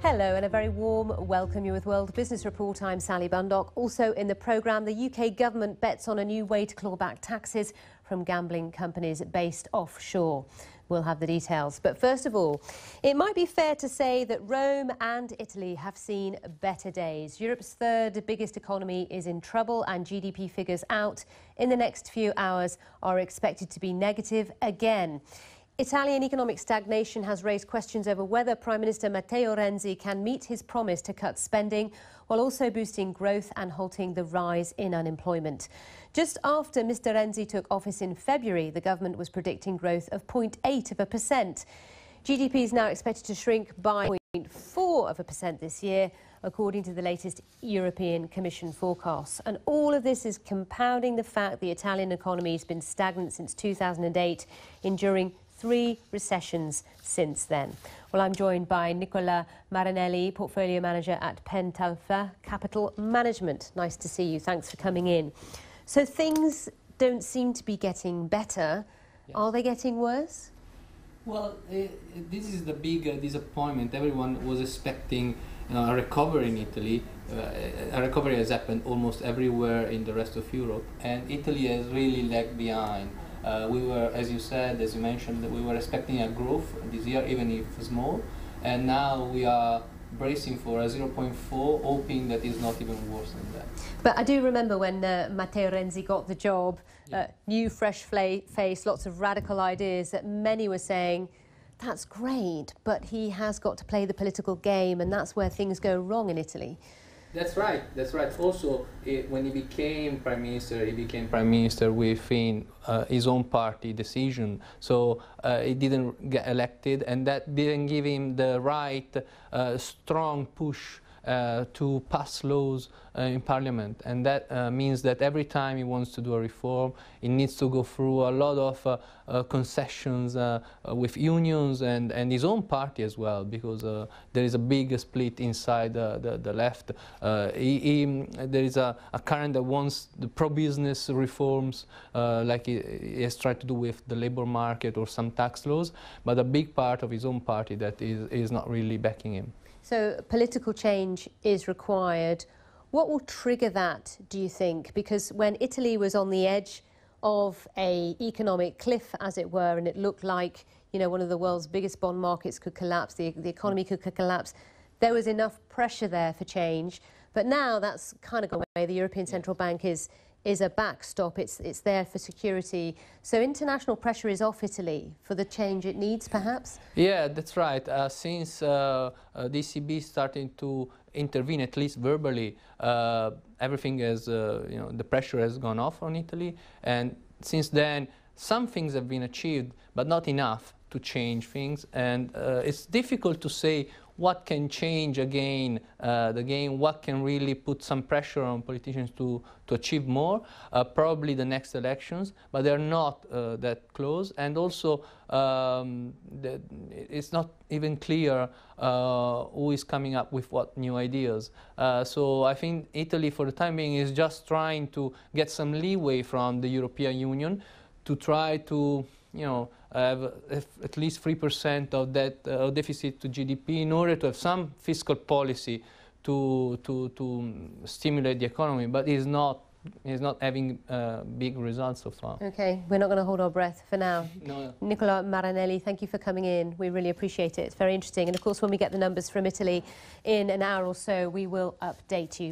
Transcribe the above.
Hello and a very warm welcome. You with World Business Report. I'm Sally Bundock. Also in the programme, the UK government bets on a new way to claw back taxes from gambling companies based offshore. We'll have the details. But first of all, it might be fair to say that Rome and Italy have seen better days. Europe's third biggest economy is in trouble and GDP figures out in the next few hours are expected to be negative again. Italian economic stagnation has raised questions over whether Prime Minister Matteo Renzi can meet his promise to cut spending while also boosting growth and halting the rise in unemployment. Just after Mr. Renzi took office in February, the government was predicting growth of 0.8%. GDP is now expected to shrink by 0.4% this year, according to the latest European Commission forecasts. And all of this is compounding the fact the Italian economy has been stagnant since 2008, enduring 3 recessions since then. Well, I'm joined by Nicola Marinelli, Portfolio Manager at Pentalfa Capital Management. Nice to see you. Thanks for coming in. So things don't seem to be getting better. Yes. Are they getting worse? Well, this is the big disappointment. Everyone was expecting a recovery in Italy. A recovery has happened almost everywhere in the rest of Europe, and Italy has really lagged behind. We were, as you said, as you mentioned, we were expecting a growth this year, even if small, and now we are bracing for a 0.4, hoping that it's not even worse than that. But I do remember when Matteo Renzi got the job, new, fresh face, lots of radical ideas that many were saying, that's great, but he has got to play the political game, and that's where things go wrong in Italy. That's right, that's right. Also, when he became Prime Minister within his own party decision, so he didn't get elected, and that didn't give him the right strong push to pass laws in Parliament, and that means that every time he wants to do a reform, he needs to go through a lot of concessions with unions and his own party as well, because there is a big split inside the left. There is a current that wants the pro-business reforms, like he has tried to do with the labor market or some tax laws, but a big part of his own party that is not really backing him. So political change is required. What will trigger that, do you think? Because when Italy was on the edge of an economic cliff, as it were, and it looked like, you know, one of the world's biggest bond markets could collapse, the economy could collapse, there was enough pressure there for change. But now that's kind of gone away. The European Central Bank is a backstop. It's there for security. So international pressure is off Italy for the change it needs, perhaps? Yeah, that's right. Since the ECB starting to intervene, at least verbally, everything has, the pressure has gone off on Italy. And since then, some things have been achieved, but not enough to change things. And it's difficult to say what can change again the game, what can really put some pressure on politicians to achieve more. Probably the next elections, but they're not that close. And also, it's not even clear who is coming up with what new ideas. So I think Italy, for the time being, is just trying to get some leeway from the European Union to try to, have at least 3% of that deficit to GDP in order to have some fiscal policy to stimulate the economy, but is not having big results so far. Okay, we're not going to hold our breath for now. No. Nicola Marinelli, thank you for coming in. We really appreciate it. It's very interesting. And of course, when we get the numbers from Italy in an hour or so, we will update you.